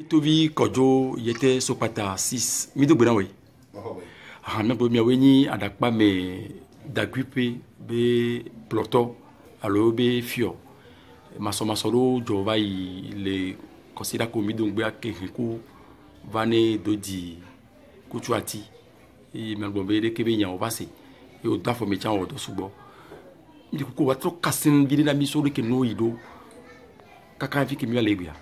Tovi Kojo yete sopata 6 mido gbena we me bo mi aweni adakpa me daguipe be ploto alo be fio masolo jova le considère ko mido ngbe akeku vane dodi kutuati e me bo be de kebe nya obase e o dafo me chan o do subo ndi ko wa tro kasin bi na mi so ke no yido kaka vi ke mi alegua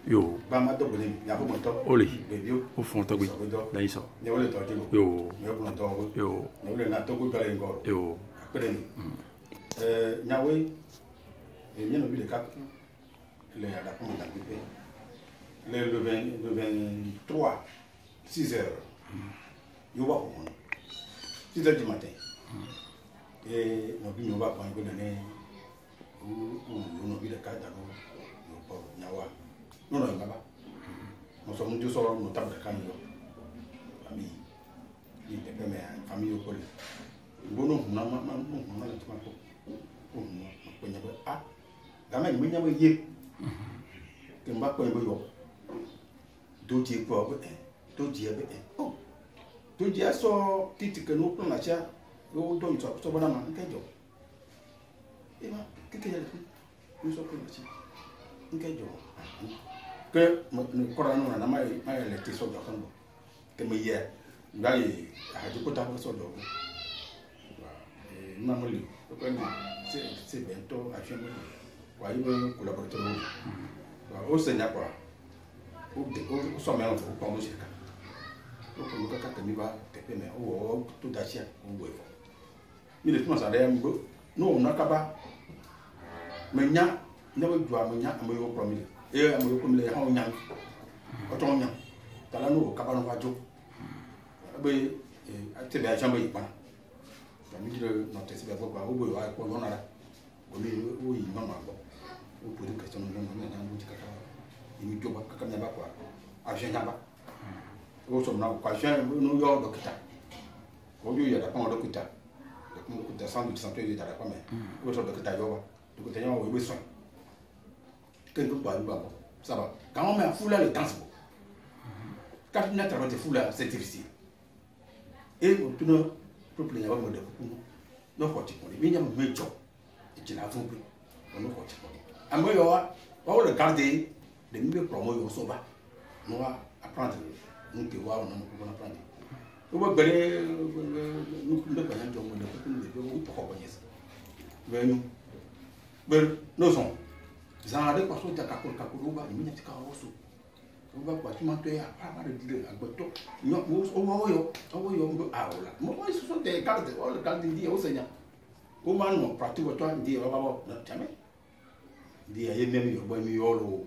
yo ba ma to boni ya ko mo to ole be o fon to gbe na iso ne wole to ti yo ko to yo ne wole na to ko gale ngoro yo apere ni nyawe ni no bi de ka le ada ko mo da bi le 23 6 heures yo ba ko 6 heures du matin et no bi no ba ko ngo ne no bi de ka da no nyawa no ngaba mo so mu so no tabata kan yo ami ni te pe me famille ko le bono na ma le tuma ko ko nya ba ah gama ni nya ba ye ke mba ko yo do ti ko ba do ti ba oh do ti so titi ke no plan la cha yo do so bana ma ke jo e ma ke ya ni so ko la cha nke jo ke kora no na mai le ti so do kan ke me ye ngai ha ju ko ta so do ma mo li ko na c'est bento a fait wa yi be collaborateur wa o se nya kwa o so me on ko mo se ka o ko ka mi ba te pe me o to da sia o bo fo mi le tuma sa de mbo no na ka ba me nya never do amanya amoyo promile e amoyo promile ha onya o to onya tala no ka ba no wajo be ate be achamba ipa ba mi dire no tesi be gba o bo wa ko no na o mi o yi mama gbo o po de question no no na mo tika ka ni jo ba ka ba kwa a je nya ba o so na kwa je no yo dokita o yo ya da pa dokita de sandu de santé da pa me o so dokita yo ba dokita yo o be so que nous parlons ça va quand on met fou là le temps c'est bon quand on a travaillé fou là c'est difficile et tout nos problèmes va me découper non faut tu connais mais il y a un job et tu n'as pas compris on ne faut tu connais à moi on va le garder de mieux promouvoir au soba on va apprendre nous que voir on va apprendre on va gagner nous ne pas un job on ne peut pas pour gagner ça mais nous sommes zangade kwa so taka ko ba mi nyati ka woso o ba kwa tuma to ya pa ba de dire agboto nyo o yo mbo aola mo ko so te carte o le carte ndi o senya o ma no pratique to ndi o ba bo na tame ndi ya yemi yo bo mi yo lo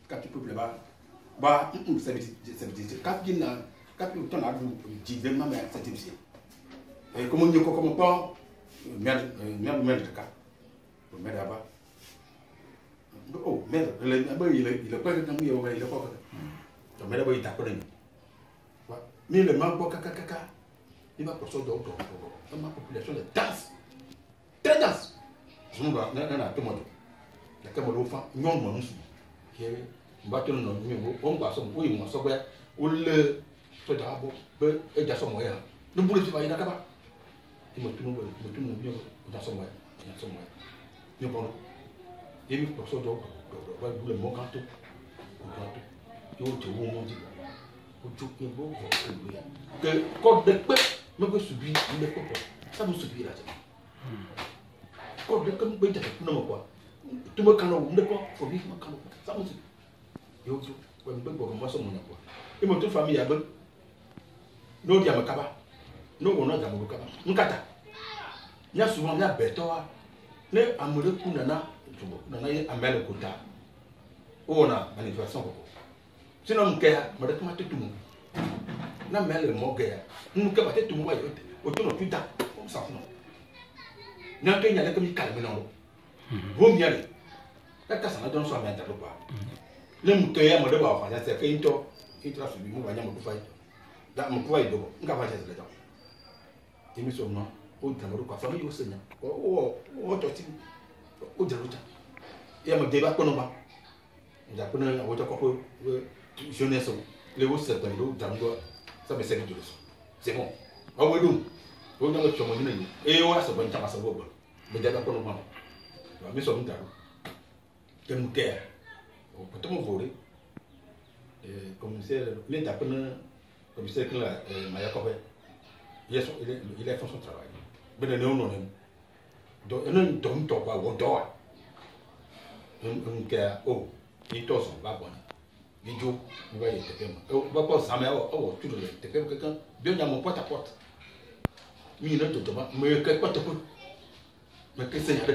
ka ti peuple ba c'est ka gina ka pi to na du ji de ma me c'est difficile et comme on ko comme pas merde de ka merde ba oh merde il a pas de il a pas de mais d'abord il t'a connu mais le manque kaka il va pour ça donc ma population de danse très danse je ne vois na tout monde la comme le fa non mon qui est battre non numéro on va so oui moi so ba o le to da bo be e ja so mo ya no bulu ti ba ina ka ba ti mo tunu bien da so mo yo bon et puis pour ça donc va le bon canto yo te wo mo di o jo ke bo que code de pe me ko subi le ko ça me subi là code de comme be ta na mo quoi tu me kan no ko fo bi ma kan ça me subi yo jo ko be bo mo so mo na quoi et mon toute famille a ben no dia makaba no wo no dia mo kaba nkata nya souvent nya beto wa ne amure kunana nana ye amel kota ona manifestation ko sinon mke ma de kuma tetumu na mel mo ge mke ba tetumu wa yote o to no pita comme ça non na ke nyale comme calme non bo mi ale la kasa na don so amenta do ba le mke ya mo de ba fa c'est que into subi mo ba nya mo ku fa da mo ku fa do nka fa c'est là imi so no o tamoro kwa famille o senya o to ti o jaruta ya mo deba ko no ba d'après un autre couple jeunesse les hauts c'est pas l'eau dans l'eau ça me sert de leçon c'est bon ah oui donc on a le chemin et on a ce bon temps à savoir mais d'abord pour le moment mais ça nous t'a que nous terre peut-être on voler commissaire les d'après commissaire que la Maya Kobe il a fait son travail mais non donc on ne tombe pas au dehors un gars oh il tose va bon il joue il va y être va pas ça mais oh tu le te fais quelqu'un bien dans mon porte à porte mais il ne te demande mais que quoi te peut mais que c'est la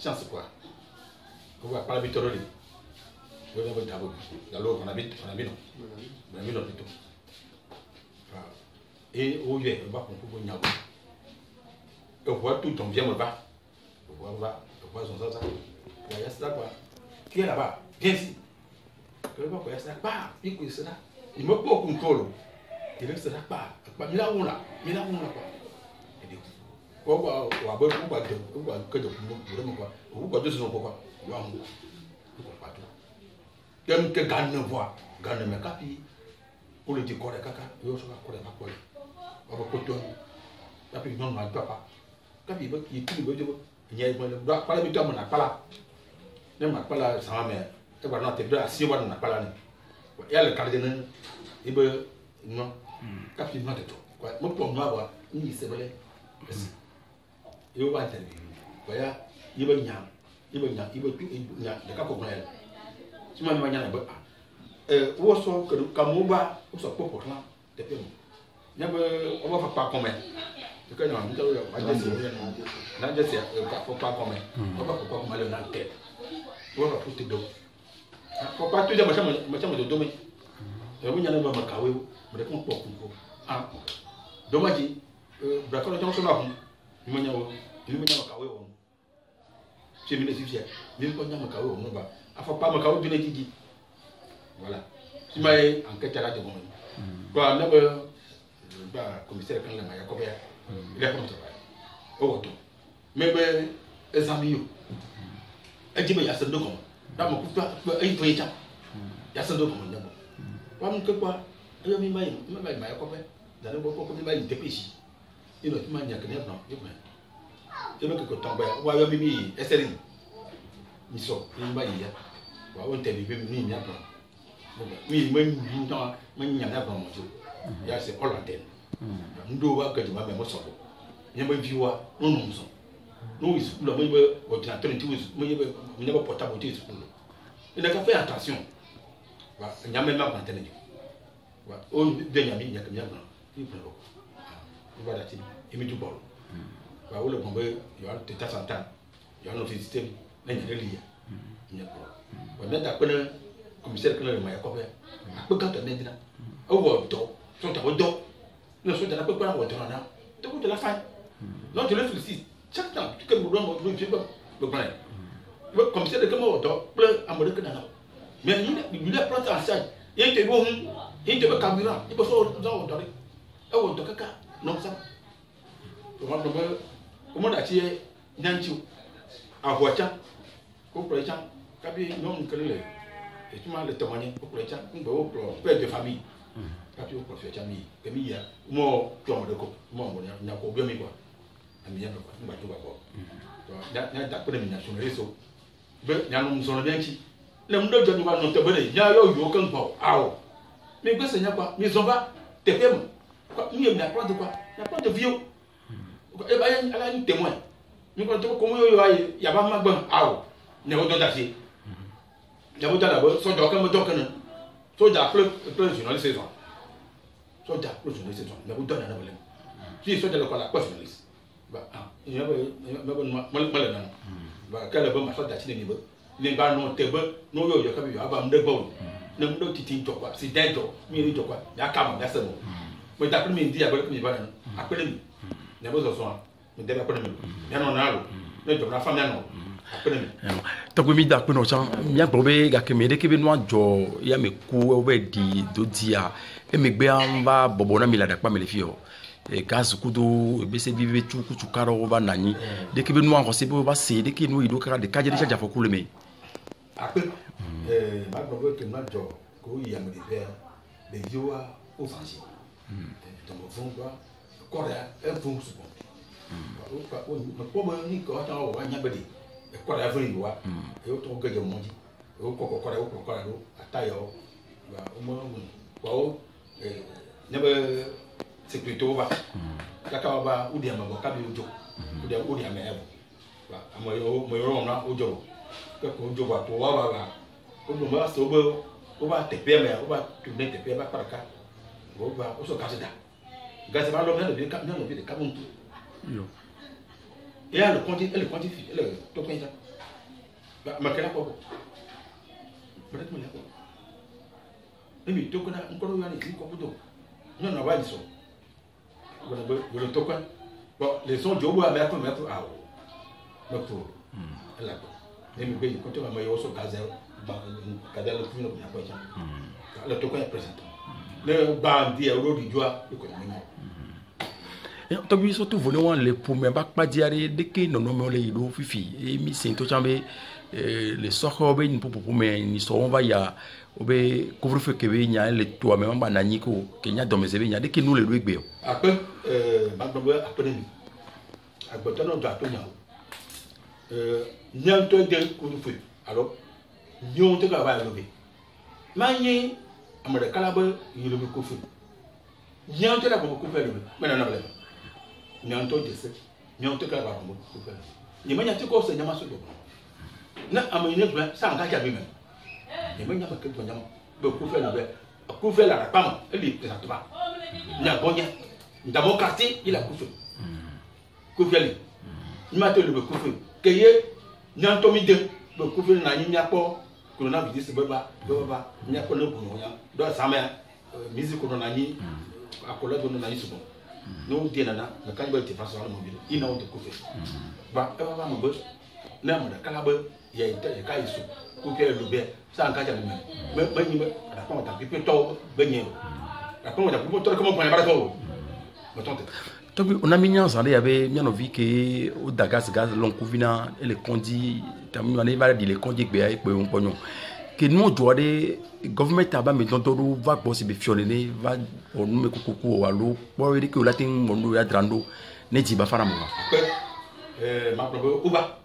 chance quoi on va pas l'habitude de on va d'abord alors on habite non plutôt et au lieu on va comprendre n'y a pas on voit tout ton bien me va on va son ça il y a ça quoi qui est là-bas viens ici que va quoi ça pas il peut ça il me pas contrôle il reste là pas il là quoi et dit quoi que de quoi ou de son quoi pas tout que gagne voix gagne me capi pour le décor caca yo so ko le makole on va poton tapi non mal papa capi ba qui tout le beau il y a pas la bitu na pala ne ma pala sama me e ba na te do asi wa na pala ni ya le cardinal e ba non capi non te to quoi mo po no ba ni se bele yo ba te ko ya e ba nya tu nya de ka ko ma ya si ma nya na ba wo so ka mo ba wo so po po la te pe nya ba o ba fa pa comment que non nous avons dit pas comme on va pas comme aller dans la tête on va foutre d'eau faut pas tout dire machin de domaine et vous n'y allez pas macawe mais qu'on peut ah dommage d'accord on s'en va il me n'y a macawe c'est bien suffisant même pas n'y a macawe on va à faut pas macawe bien dit voilà si mais enquête là de bon quoi là ba commissaire quand la Maya Kobe il est contre oh mais les amis et dit mais il y a ce deux comme là mon couple il peut être il y a ce deux comme là quoi mon que quoi il y a mis Maya Kobe dans le beaucoup comme il dépêche il ne m'a n'y a que n'est pas il me que tomber ouais il y a mis SRI ils sont il m'a dit ouais on t'a vu ni n'y a pas oui même temps même n'y a pas mon Dieu il y a c'est all antenne ndo wa ka juma me mo so nya ba viwa no no so no is la mo be ordinateur ti wis mo yebe mo nya ba portable ti school il a fait attention wa nya me ma antenne ni wa o de nya mi nya ka nya ba ni pro wa da ti imi du bol wa o le bon be yo te ta santan yo no système na nya liya nya pro wa na da pele commissaire que le Maya Kobe a peu quand on est là au voto sont à voto ne sont pas pour la voiture là donc de la fin donc je le félicite chaque temps que nous doit me faire le plan le commissaire de comme voto plein à me que dans mais il a planté en charge il était bon il était carburant il peut se dans voto au voto kaka non ça comment d'acheter nanchu à voiture pour projet kabi non que le et tu m'as le témoigner pour projet pour père de famille kapi o professeur chami kemi ya mo tomo de ko mo mo nya ko bi mi kwa ami ya ko ba to ba ko to na ta ko mi na so reso be nya no so no bianchi le mdo jodi wa no te bele nya yo kan po awo mi gbese nya kwa mi zo ba te pe mo ko mi na kwa de kwa na kwa de vio e ba ya ala ni témoin mi ko to ko mo yo ayi ya ba ma gban awo ne o do da si ya bo ta la bo so do kan mo do kan so da plein journaliste saison soja le journaliste mais vous donnez un problème si soja le quoi la journaliste bah il y a mal bah quel bon ma soja ti ni ni ba no te ba no yo yo ka bi aba mde bo na mdo titi to kwa si den to mi ri to kwa ya ka ma ya se mo mo ta pri mi ndi ya ba mi ba na apele mi ne bo so so mi de ba apele mi ya no na lo ne jo na famia no apele mi to ko mi da ko no chan mi agbobe ga ke me de ke be no ajo ya me ku o be di do dia emegbe amba bobo na milada pa melefio e gaz kudo be se bibe chuku chukaro ba nani de ke be no anko se be ba se de ke no ido kara de kaje de chaja fokule me ape ma gbogbo que ma jo ko ya me de be yo a o fansi donc fond quoi corps un fond su ko mo ni ko ta o wa nya be de corps a fond wa e o to ga je mo ji e o ko do atayo wa o mo wa o ne be sécurité ba la ka ba u dia ma ka bi ujo u dia me ebo ba amoyo mo yo na ujo ka ko ujo ba to wa ba o do ma so bo o ba te pe me o ba tu ne te pe ba para ka o ba o so ka se da ga se ba lo na de ka na lo bi de ka bon yo et le quantifie le to ko ita ba ma kala ko peut-être mo la ko emi to ko na ko yo ni ko budo non na ba so le token bon les sons jobo a mettre ah no to la ko nem be ko to ma yo so gazel ba kadel ko no ko ja le token est présent le bandi euro di joa ko ni to bi so to vole wan le pour me ba diare de ke no me le do fifi e mi sin to chambe le soko be ni pour me ni so on va ya obe couvre-feu que be nya le to me mba na nyiko ke nya do me ze be nya de ke nous le do gbe après ba do après ni agboto no do to nya nya to de couvre-feu alors nyon te ka ba lo be manyi amere kala ba yilo be couvre-feu nya te la ba couvre-feu lo be mena na bele nya to de se nya te ka ba couvre-feu ni manya te ko se nya ma so do na amoyine ba sa nga ja bi me et même pas que tu n'as pas couvert la femme, elle est exactement. Il y a bon, il y a mon quartier, il a couvert. Couvert. Il m'a dit le couvert. Que y ait, il y a un tomé de couvert, il n'y a pas, que l'on a vu ce baba, il n'y a pas de boulot, dans sa mère, musique qu'on a mis, à coller de nos amis souvent. Nous, Diana, le cannibale était face à la mobile, il n'a pas de couvert. Bah, elle va me bosser. Là, mon cannibale, il y a un cas ici. Pour que le bien, ça en cas de même. Mais il a pas entendu que toi, ben, la pomme de toi, comment on prend la donc on a mis ensemble avec bien envie que au Dagas gaz long couvina et les condi tammi on va dire les condi be ay pe on pognon que nous doit de government aba me don todo va bosser be fionné va on me kokoko walo bo we que latin mondo ya drando ne ji ba fara mo ma probo uba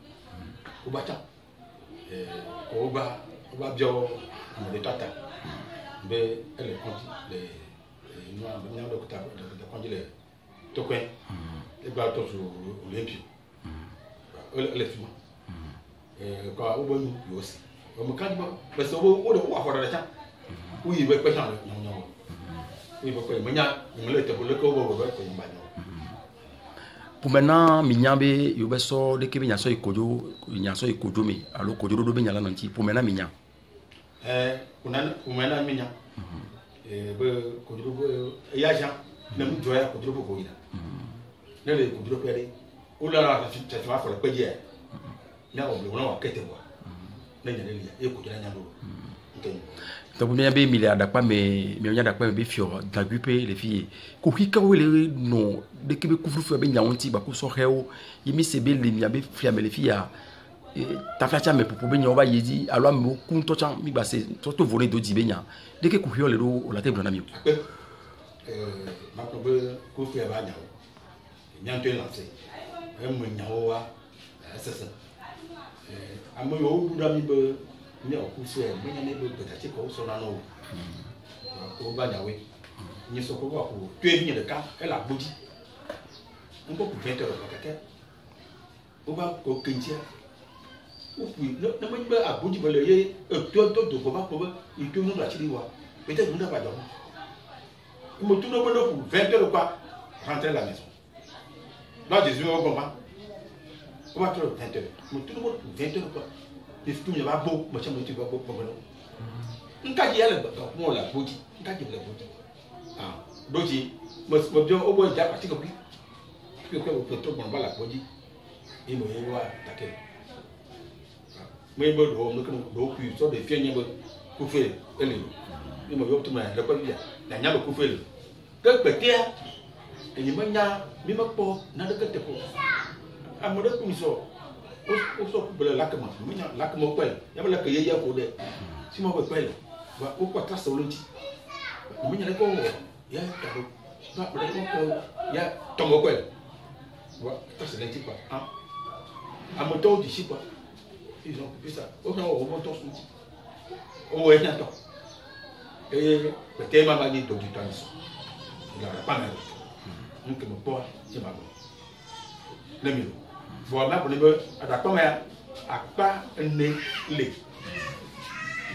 ta oba bio le tata be elle conti les nous docteur de conti les token et ba to sur l'Olympie elle fima quand obo nous yo aussi on me quand parce que obo o afora da ta oui be question non oui be ko menya ngale te bo le ko bo be ko mba pour maintenant minyambe yo be so de ke be nyaso ikojo nyaso ikojo me alo kojo do be nyala nanti pour maintenant minya unana minya be kojo bo ya ja na mu joya kojo bo ko ina ne le kojo pere o la la ta fa fa pe je na o le na kete wa na nya le ya e kojo na nya do donc bien be milliard da pas mais nya da pas be fio da grouper les filles ko hika wele no de ke be couvre-feu be nyaonti ba ko so hewo yimi se be le nya be fiame les filles ta flacha me pour be nya o ba yedi alo am ku to chan mi ba se to voler do di be nya de ke ko hio le do o la table na mi ma ko be ko fi ba nya nya to lancé e mo nya o wa sasa amo yo bu da mi be ni o ku se me nya ne be ta che ko so na no o ba nya we ni so ko ko tu e ni de ka e la bodi un peu pour 20 heures ka ka o ba ko kentia o pu na me ba abodi ba le ye to ko ba ko i to no la chiri wa peut-être nous n'a pas dormi mo tu no pour 20 heures quoi rentrer à la maison là Jésus on comprend on va trop 20 heures mo tu no pour 20 heures quoi il faut que va beau mo chamo tu va beau pour nous nka ji yale ba mo la bodi nka ji la bodi ah doji mo bio o bo ja parti ko bi ko to bon ba la bodi e mo ye wa take mo bo do mo ko do ku so de fie nya bo ku fe ele e mo yo to ma le ko bi ya nya ko fe le ke pe ke e ni ma nya mi ma po na de ke te ko a mo de ku mi so o so ku bele la ke ma mi nya la ke mo pe ya ba la ke ye ya ko de si moi ouais pelle va au quoi trace au lundi mais il y a quoi il y a cadeau va il y a tombe quoi va trace lundi quoi hein à moto d'ici quoi ils ont fait ça au moins au moto sous au ouais attends et peut-être maman dit tout du temps il a pas mal donc mon poids c'est ma le mieux voilà pour les d'accord mais à pas né les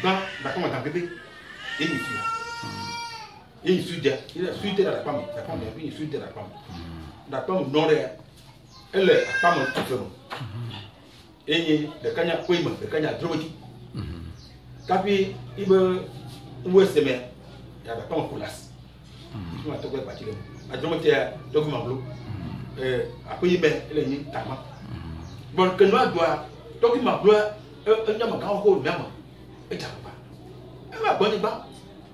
dans d'accord mais dans bébé il est suite il est suite dans la femme d'accord mais il est suite dans la femme d'accord non elle est pas mal tout fait et de kanya poima de kanya dromati tapi ibe où est-ce mais il y a pas en place tu vas te voir partir a dromati document bleu après il est il est tama bon que nous doit document bleu un nyama ka ko nyama et ta pas elle va bonne ba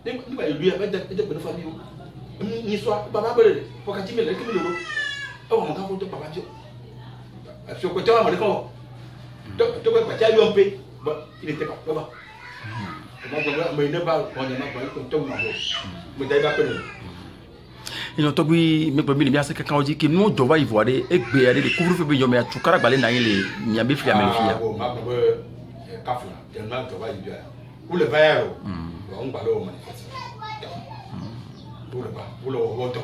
ni ba lui avec de bonne famille ni soit papa bele pour quand il me le kimi loro on ka ko to papa jo sur côté on me ko to ba ta lui un peu il était pas là-bas mais ne pas on ne pas ko to ma bo mais dai ba ko ino to bi me pe mi mi ase kan oji ki no jova ivoire e gbe ade de couvre feu be yo me atukara gbale na yin le mi abe fi amel fi ya ma ko kafla tellement jova ivoire pour le verre on va le manifester pour le voto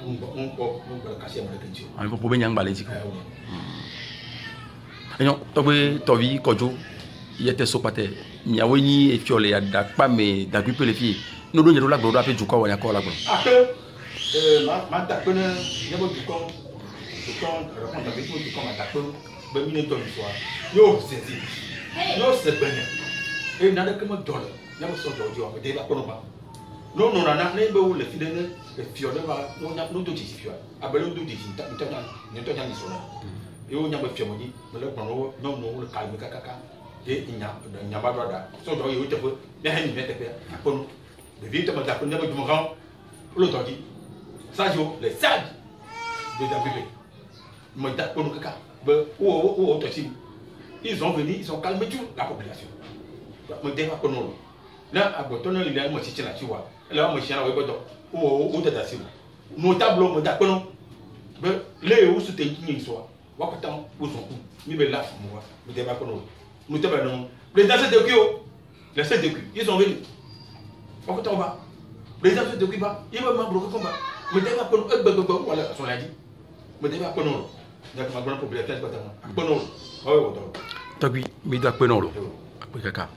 on peut casser ma attention on peut be nyang gbale ti ino to be to vi kojo yete sopate nyawe ni e fiole ya da pa me da gripe le fi no do nyero la gbo ape juko wa ya ko la gbo ma ta ko ne yebo juko raconte avec moi juko ma ta ko be mi ne to so yo c'est bien et na de comme dollar na mo so dojo ma de ba ko no ba no na be wo le fi de ne e fiole ba no nya no do ti fiole abele do ti ta ni so na e wo nya ba fiole mo ni me le pon no le calme kaka et il n'y a pas d'ordre. Son droit est où tu peux. Mais il n'y a pas d'ordre. Le vieux te m'a dit qu'on a besoin de grand. L'autre dit. Ça joue les sages de la bébé. M'a dit qu'on a caca. Ou autre chose. Ils ont venu, ils ont calmé toute la population. M'a dit qu'on a. Là, à Boton, il y a un moitié là, tu vois. Là, moi, je suis là, ou de la cible. Nos tableaux, m'a dit qu'on a. Les où c'était une soit. Wakatam, où sont où. Mais là, moi, m'a dit qu'on a. Nous t'avons président de Kyo, les 7 de Kyo, ils sont venus. On va. Président de Kyo, il va m'embloquer comme ça. Mais déjà, voilà, on l'a dit. Mais déjà, on a ma grande population, on a. Tabi, mais d'accord, non, après caca.